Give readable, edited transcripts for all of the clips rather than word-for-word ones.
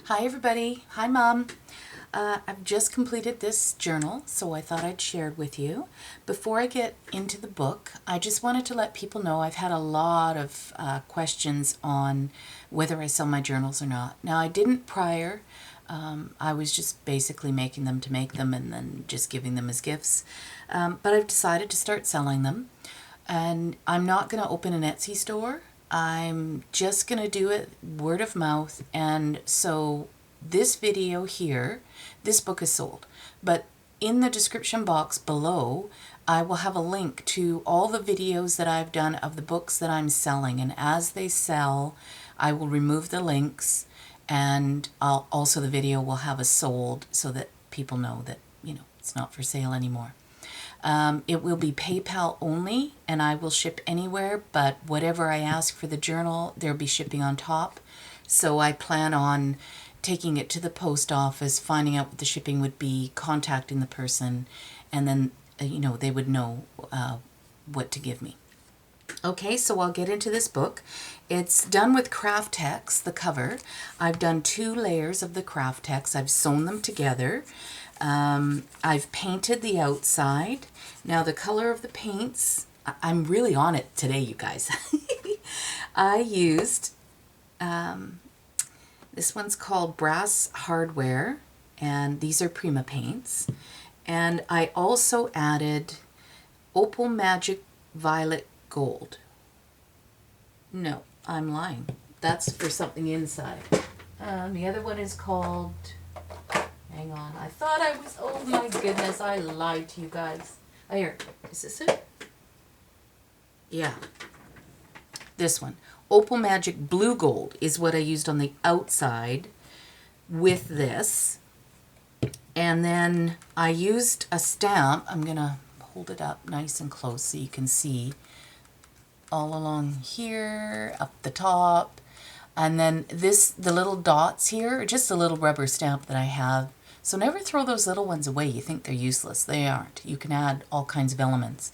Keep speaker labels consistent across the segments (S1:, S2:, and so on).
S1: Hi everybody. Hi Mom. I've just completed this journal, so I thought I'd share it with you. Before I get into the book, I just wanted to let people know I've had a lot of questions on whether I sell my journals or not. Now, I didn't prior. I was just basically making them to make them and then just giving them as gifts. But I've decided to start selling them. And I'm not going to open an Etsy store. I'm just going to do it word of mouth. And so this video here, this book is sold. But in the description box below, I will have a link to all the videos that I've done of the books that I'm selling. And as they sell, I will remove the links. And also the video will have a sold so that people know that, it's not for sale anymore. It will be PayPal only, and I will ship anywhere, but whatever I ask for the journal, there'll be shipping on top. So I plan on taking it to the post office, finding out what the shipping would be, contacting the person, and then, they would know what to give me. Okay, so I'll get into this book. It's done with craft text, the cover. I've done 2 layers of the craft text. I've sewn them together. I've painted the outside. Now the color of the paints, I'm really on it today, you guys. I used, this one's called Brass Hardware, and these are Prima paints. And I also added Opal Magic Violet Gold. No, I'm lying. That's for something inside. The other one is called... Hang on. I thought I was... Oh my goodness, I lied to you guys. Oh, here. Is this it? Yeah. This one. Opal Magic Blue Gold is what I used on the outside with this. And then I used a stamp. I'm going to hold it up nice and close so you can see all along here, up the top. And then the little dots here are just a little rubber stamp that I have. So never throw those little ones away. You think they're useless. They aren't. You can add all kinds of elements.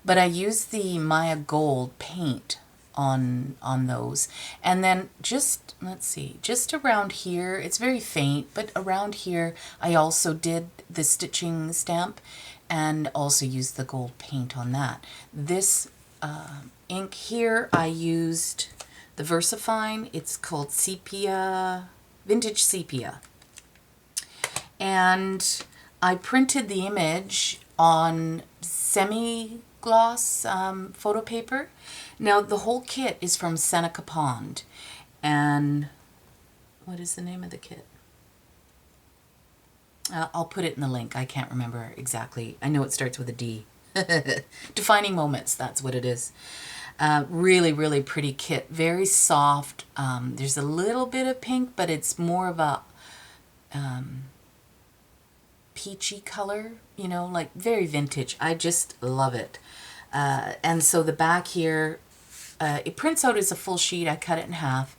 S1: But I used the Maya Gold paint on those. And then just, let's see, just around here, it's very faint, but around here I also did the stitching stamp and also used the gold paint on that. This ink here, I used the VersaFine. It's called Sepia, Vintage Sepia. And I printed the image on semi-gloss photo paper. Now, the whole kit is from Seneca Pond. And what is the name of the kit? I'll put it in the link. I can't remember exactly. I know it starts with a D. Defining Moments, that's what it is. Really, really pretty kit. Very soft. There's a little bit of pink, but it's more of a peachy color, like very vintage. I just love it. And so the back here, it prints out as a full sheet. I cut it in half,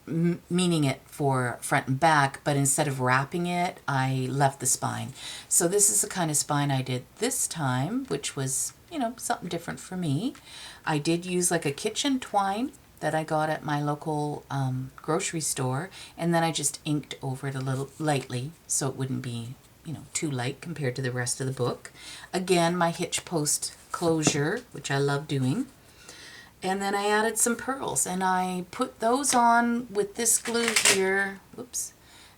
S1: meaning it for front and back, but instead of wrapping it, I left the spine. So this is the kind of spine I did this time, which was, something different for me. I did use like a kitchen twine that I got at my local grocery store, and then I just inked over it a little lightly so it wouldn't be, too light compared to the rest of the book. Again, my hitch post closure, which I love doing. And then I added some pearls, and I put those on with this glue here. Whoops,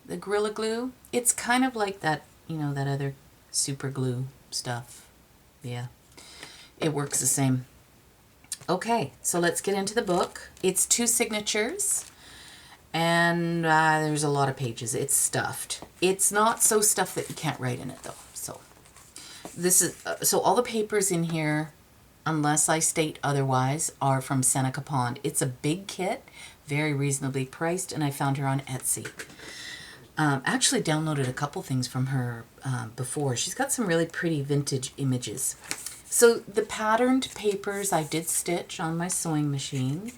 S1: the Gorilla Glue. It's kind of like that, that other super glue stuff. Yeah, it works the same. Okay, so let's get into the book. It's 2 signatures, and there's a lot of pages. It's stuffed. It's not so stuffed that you can't write in it, though. So this is so all the papers in here, unless I state otherwise, are from Seneca Pond. It's a big kit, very reasonably priced, and I found her on Etsy. Actually downloaded a couple things from her before. She's got some really pretty vintage images. So the patterned papers I did stitch on my sewing machine,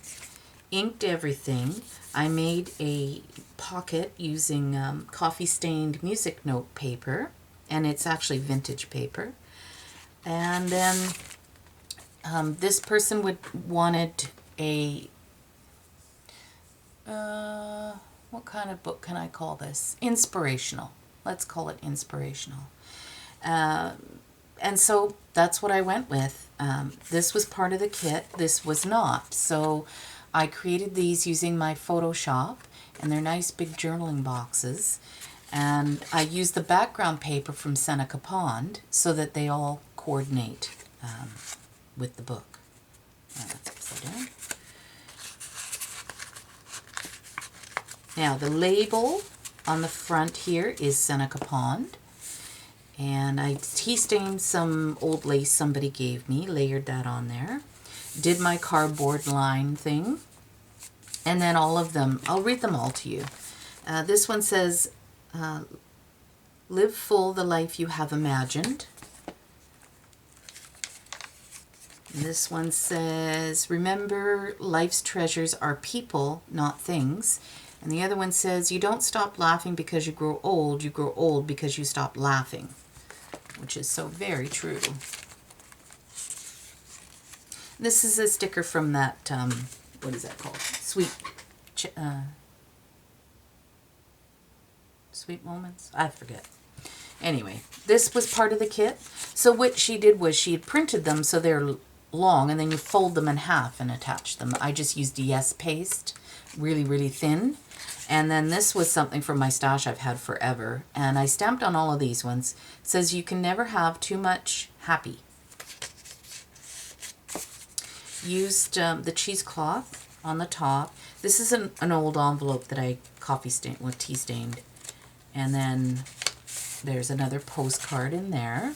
S1: inked everything. I made a pocket using coffee stained music note paper, and it's actually vintage paper. And then this wanted a what kind of book can I call this? Inspirational. Let's call it inspirational. And so that's what I went with. This was part of the kit. This was not. So I created these using my Photoshop, and they're nice big journaling boxes. And I used the background paper from Seneca Pond so that they all coordinate with the book. That's upside down. Now the label on the front here is Seneca Pond. And I tea stained some old lace somebody gave me, layered that on there. Did my cardboard line thing. And then all of them, I'll read them all to you. This one says, live full the life you have imagined. And this one says, remember life's treasures are people, not things. And the other one says, you don't stop laughing because you grow old because you stop laughing. Which is so very true. This is a sticker from that, what is that called? Sweet Moments? I forget. Anyway, this was part of the kit. So what she did was she had printed them so they're long, and then you fold them in half and attach them. I just used Yes paste, really, really thin. And then this was something from my stash I've had forever. And I stamped on all of these ones. It says you can never have too much happy. Used the cheesecloth on the top. This is an old envelope that I tea stained. And then there's another postcard in there.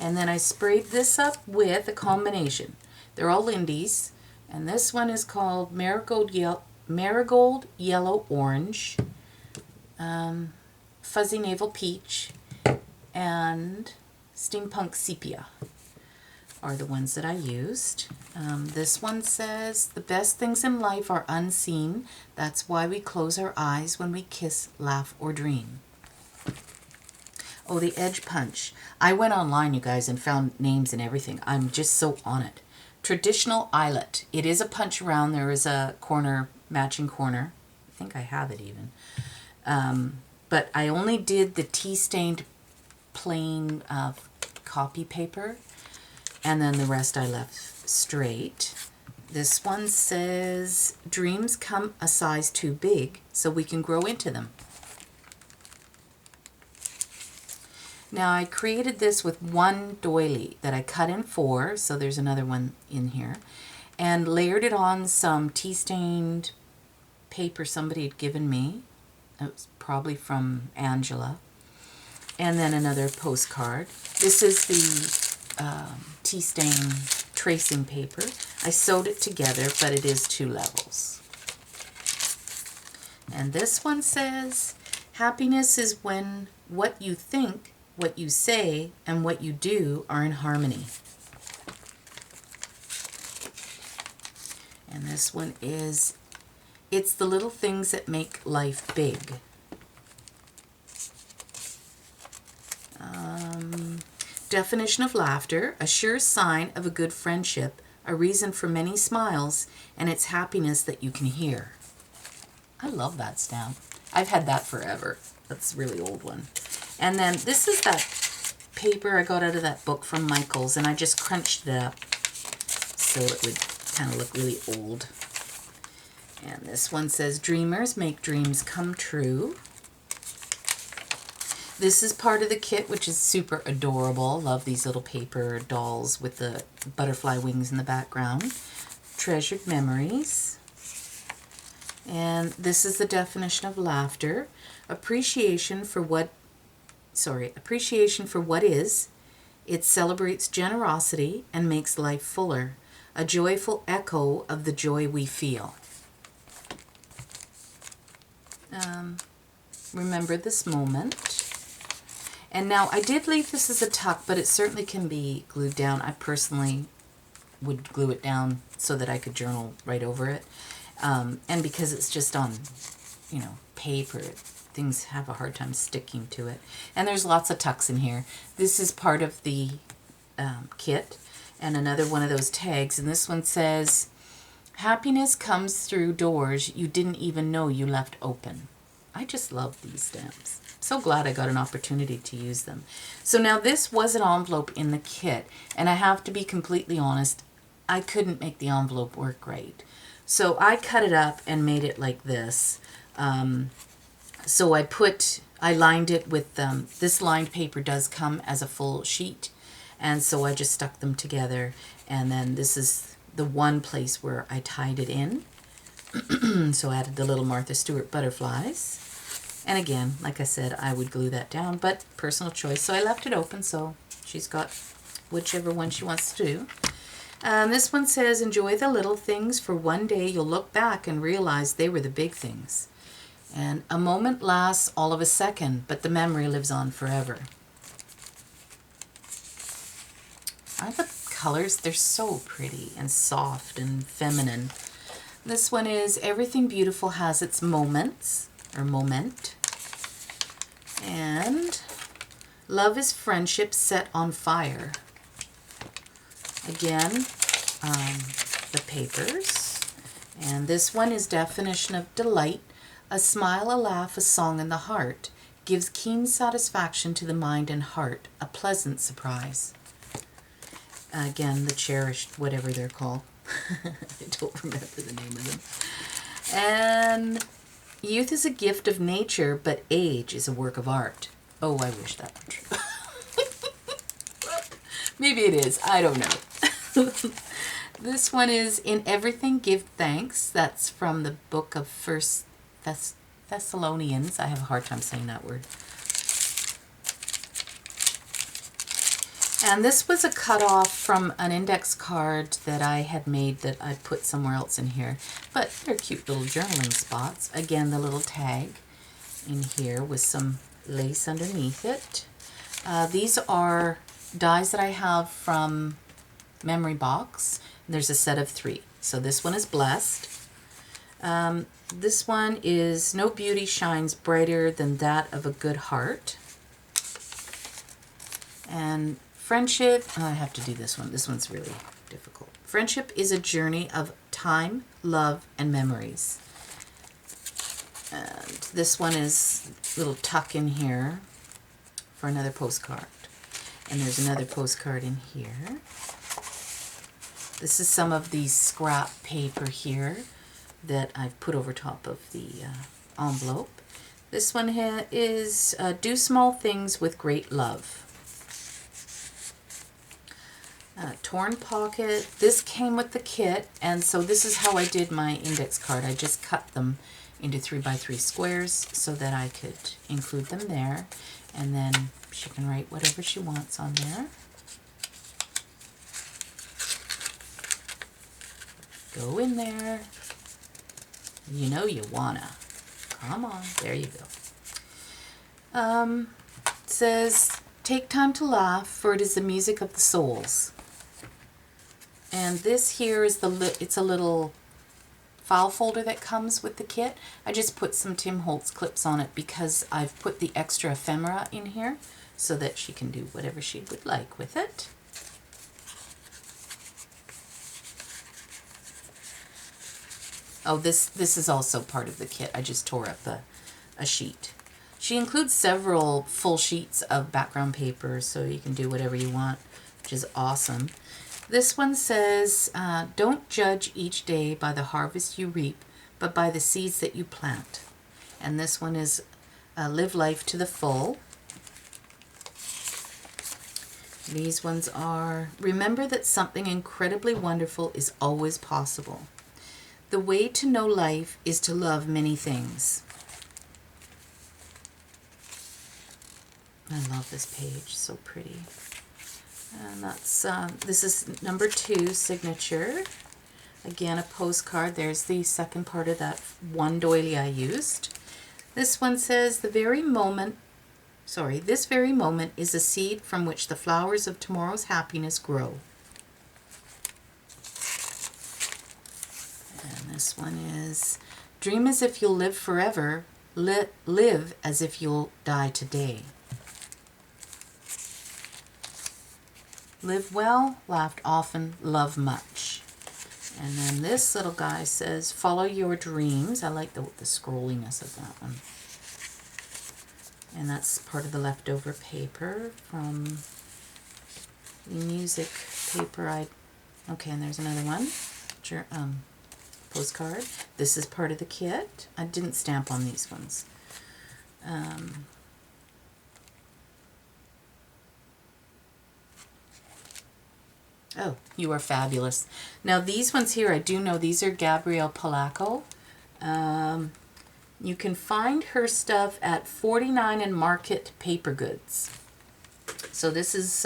S1: And then I sprayed this up with a combination. They're all Lindy's, and this one is called Marigold Yellow Orange, Fuzzy Navel Peach, and Steampunk Sepia are the ones that I used. This one says, the best things in life are unseen. That's why we close our eyes when we kiss, laugh, or dream. Oh, the edge punch. I went online, you guys, and found names and everything. I'm just so on it. Traditional eyelet. It is a punch around. There is a corner, matching corner. I think I have it even. But I only did the tea-stained plain copy paper. And then the rest I left straight. This one says, dreams come a size too big so we can grow into them. Now I created this with one doily that I cut in 4, so there's another one in here, and layered it on some tea-stained paper somebody had given me. It was probably from Angela. And then another postcard. This is the tea-stain tracing paper. I sewed it together, but it is 2 levels. And this one says, happiness is when what you think, what you say, and what you do are in harmony. And this one is, it's the little things that make life big. Definition of laughter, a sure sign of a good friendship, a reason for many smiles, and it's happiness that you can hear. I love that stamp. I've had that forever. That's a really old one. And then this is that paper I got out of that book from Michael's, and I just crunched it up so it would kind of look really old. And this one says, dreamers make dreams come true. This is part of the kit, which is super adorable. Love these little paper dolls with the butterfly wings in the background. Treasured memories. And this is the definition of laughter. Appreciation for what is. It celebrates generosity and makes life fuller. A joyful echo of the joy we feel. Remember this moment. And now I did leave this as a tuck, but it certainly can be glued down. I personally would glue it down so that I could journal right over it. And because it's just on, paper, things have a hard time sticking to it. And there's lots of tucks in here. This is part of the kit. and another one of those tags. And this one says, happiness comes through doors you didn't even know you left open. I just love these stamps. So glad I got an opportunity to use them. So now this was an envelope in the kit, and I have to be completely honest, I couldn't make the envelope work right. So I cut it up and made it like this. So I lined it with, this lined paper does come as a full sheet, and so I just stuck them together, and then this is the one place where I tied it in. So I added the little Martha Stewart butterflies. And again, like I said, I would glue that down, but personal choice. So I left it open, so she's got whichever one she wants to do. This one says, enjoy the little things, for one day you'll look back and realize they were the big things. And a moment lasts all of a second, but the memory lives on forever. I love the colors. They're so pretty and soft and feminine. This one is, everything beautiful has its moments, or moment. And love is friendship set on fire. Again, the papers. And this one is definition of delight. A smile, a laugh, a song in the heart gives keen satisfaction to the mind and heart, a pleasant surprise. Again, the cherished, whatever they're called. I don't remember the name of them. And youth is a gift of nature, but age is a work of art. Oh, I wish that were true. Maybe it is. I don't know. This one is, in everything give thanks. That's from the book of First Thessalonians. I have a hard time saying that word. And this was a cut-off from an index card that I had made that I put somewhere else in here. But they're cute little journaling spots. Again, the little tag in here with some lace underneath it. These are dies that I have from Memory Box. There's a set of 3. So this one is Blessed. This one is, no beauty shines brighter than that of a good heart. And friendship, I have to do this one. This one's really difficult. Friendship is a journey of time, love, and memories. And this one is a little tuck in here for another postcard. And there's another postcard in here. This is some of the scrap paper here that I've put over top of the envelope. This one here is do small things with great love. Torn pocket. This came with the kit, and so this is how I did my index card. I just cut them into 3x3 squares so that I could include them there, and then she can write whatever she wants on there. Go in there. You know you wanna. Come on, there you go. It says, take time to laugh, for it is the music of the souls. And this here is it's a little file folder that comes with the kit. I just put some Tim Holtz clips on it because I've put the extra ephemera in here so that she can do whatever she would like with it. Oh, this is also part of the kit. I just tore up a sheet. She includes several full sheets of background paper, so you can do whatever you want, which is awesome. This one says, don't judge each day by the harvest you reap, but by the seeds that you plant. And this one is live life to the full. These ones are, remember that something incredibly wonderful is always possible. The way to know life is to love many things. I love this page, so pretty. And that's, this is number 2, signature. Again, a postcard. There's the second part of that one doily I used. This one says, this very moment is a seed from which the flowers of tomorrow's happiness grow. And this one is, dream as if you'll live forever, live as if you'll die today. Live well, laughed often, love much. And then this little guy says, follow your dreams. I like the scrolliness of that one. And that's part of the leftover paper from the music paper. Okay, and there's another one. Postcard. This is part of the kit. I didn't stamp on these ones. Oh, you are fabulous. Now these ones here, I do know these are Gabrielle Palaco. You can find her stuff at 49 and Market Paper Goods. So this is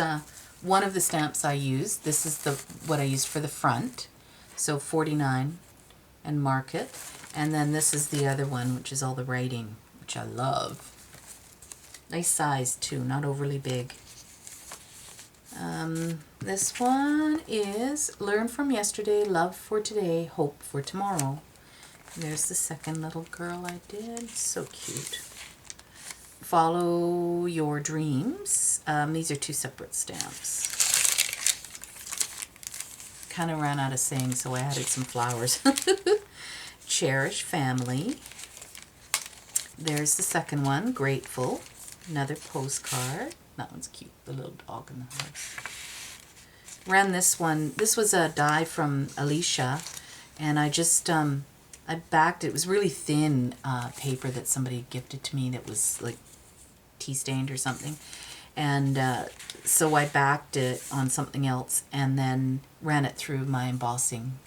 S1: one of the stamps I used. This is what I used for the front. So 49 and Market. And then this is the other one, which is all the writing, which I love. Nice size too, not overly big. This one is Learn from Yesterday, Love for Today, Hope for Tomorrow. There's the second little girl I did. So cute. Follow Your Dreams. These are two separate stamps. Kind of ran out of saying, so I added some flowers. Cherish Family. There's the second one, Grateful. Another postcard. That one's cute, the little dog in the house. Ran this one. This was a die from Alicia, and I just, I backed it. It was really thin paper that somebody gifted to me that was like tea stained or something. And so I backed it on something else and then ran it through my embossing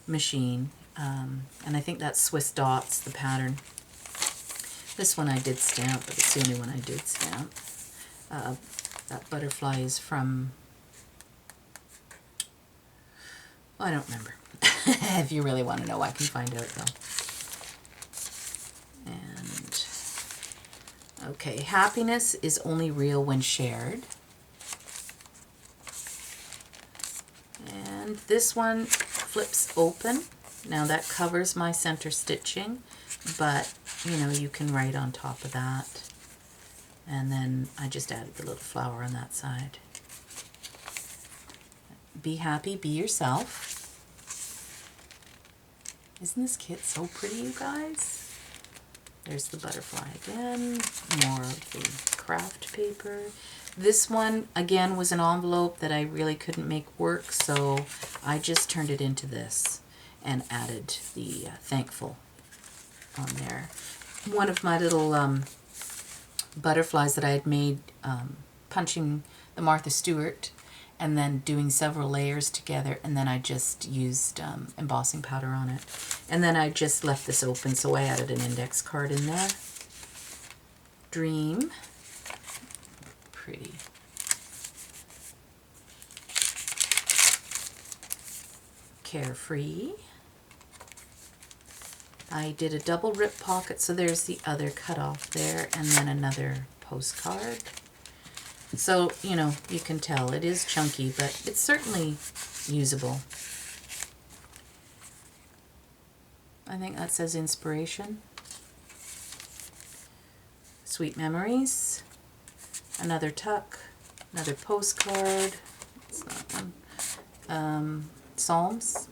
S1: machine. And I think that's Swiss Dots, the pattern. This one I did stamp, but it's the only one I did stamp. That butterfly is from, I don't remember. If you really want to know, I can find out though. And, okay, happiness is only real when shared. And this one flips open. Now that covers my center stitching, but you know, you can write on top of that. And then I just added the little flower on that side. Be happy, be yourself. Isn't this kit so pretty, you guys? There's the butterfly again. More of the craft paper. This one, again, was an envelope that I really couldn't make work, so I just turned it into this and added the thankful on there. One of my little butterflies that I had made punching the Martha Stewart and then doing several layers together, and then I just used embossing powder on it. And then I just left this open, so I added an index card in there. Dream. Pretty. Carefree. I did a double rip pocket, so there's the other cutoff there, and then another postcard. So, you know, you can tell it is chunky, but it's certainly usable. I think that says Inspiration. Sweet Memories. Another tuck. Another postcard. That's that one. Psalms.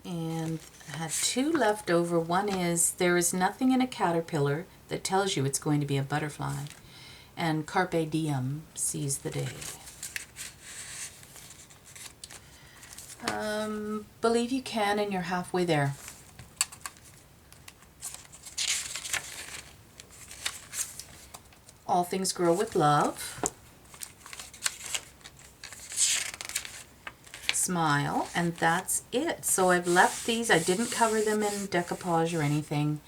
S1: And I had two left over. One is, there is nothing in a caterpillar that tells you it's going to be a butterfly. And Carpe Diem, seize the day. Believe you can, and you're halfway there. All things grow with love. Smile, and that's it. So I've left these. I didn't cover them in decoupage or anything,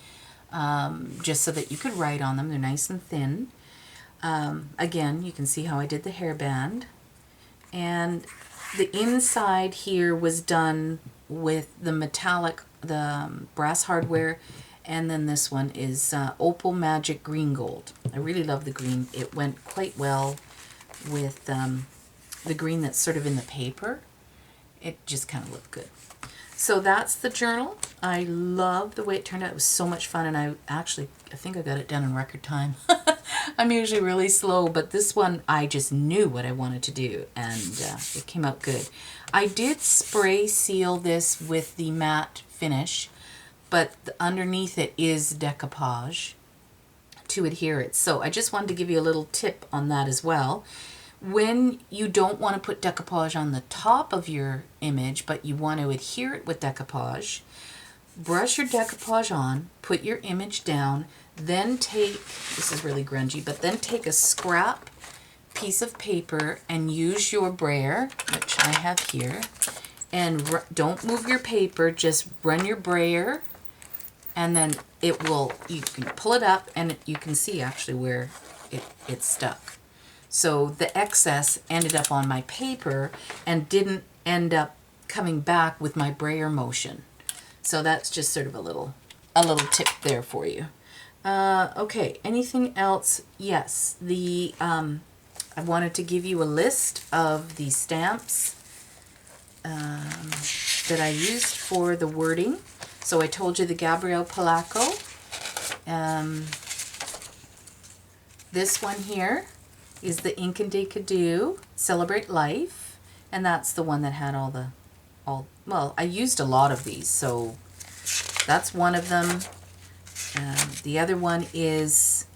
S1: just so that you could write on them. They're nice and thin. Again, you can see how I did the hairband, and the inside here was done with the metallic, the brass hardware, and then this one is Opal Magic Green Gold. I really love the green. It went quite well with the green that's sort of in the paper. It just kind of looked good. So that's the journal. I love the way it turned out. It was so much fun, and I think I got it done in record time. I'm usually really slow, but this one I just knew what I wanted to do, and it came out good. I did spray seal this with the matte finish, but underneath it is decoupage to adhere it. So I just wanted to give you a little tip on that as well. When you don't want to put decoupage on the top of your image, but you want to adhere it with decoupage, brush your decoupage on, put your image down, then take, this is really grungy, but then take a scrap piece of paper and use your brayer, which I have here, and don't move your paper, just run your brayer, and then it will, you can pull it up and you can see actually where it's stuck. So the excess ended up on my paper and didn't end up coming back with my brayer motion. So that's just sort of a little tip there for you. Okay, anything else? Yes, I wanted to give you a list of the stamps that I used for the wording. So I told you the Gabrielle Palaco. This one here is the Ink and Decadoo Celebrate Life, and that's the one that had well, I used a lot of these, so that's one of them. The other one is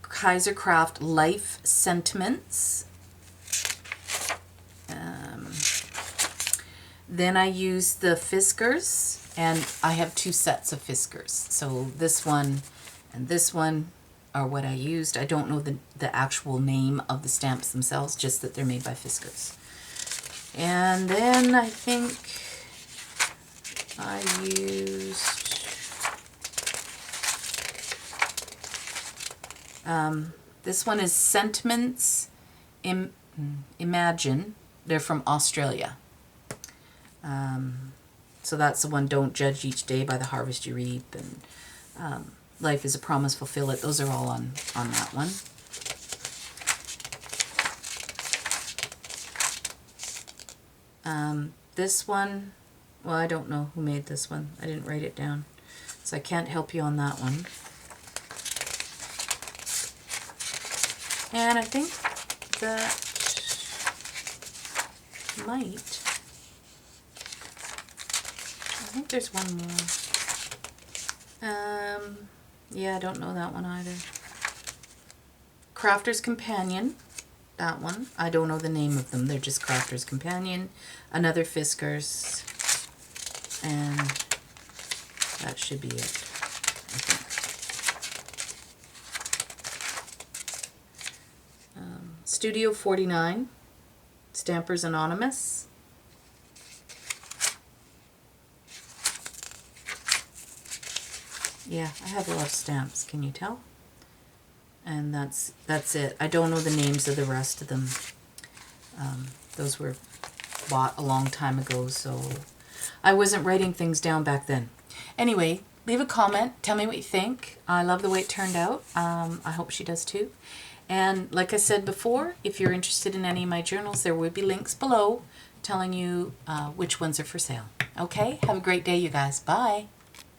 S1: Kaisercraft Life Sentiments. Then I used the Fiskars, and I have 2 sets of Fiskars. So this one and this one are what I used. I don't know the actual name of the stamps themselves, just that they're made by Fiskars. And then I think I used this one is Sentiments Imagine. They're from Australia. So that's the one, Don't Judge Each Day by the Harvest You Reap, and Life is a Promise, Fulfill It. Those are all on that one. This one, well, I don't know who made this one. I didn't write it down, so I can't help you on that one. And I think that might, I think there's one more. Yeah, I don't know that one either. Crafter's Companion, that one. I don't know the name of them. They're just Crafter's Companion. Another Fiskars. And that should be it, I think. Studio 49, Stampers Anonymous. Yeah, I have a lot of stamps, can you tell? And that's it. I don't know the names of the rest of them. Those were bought a long time ago, so I wasn't writing things down back then. Anyway, leave a comment. Tell me what you think. I love the way it turned out. I hope she does too. And like I said before, if you're interested in any of my journals, there will be links below telling you which ones are for sale. Okay? Have a great day, you guys. Bye.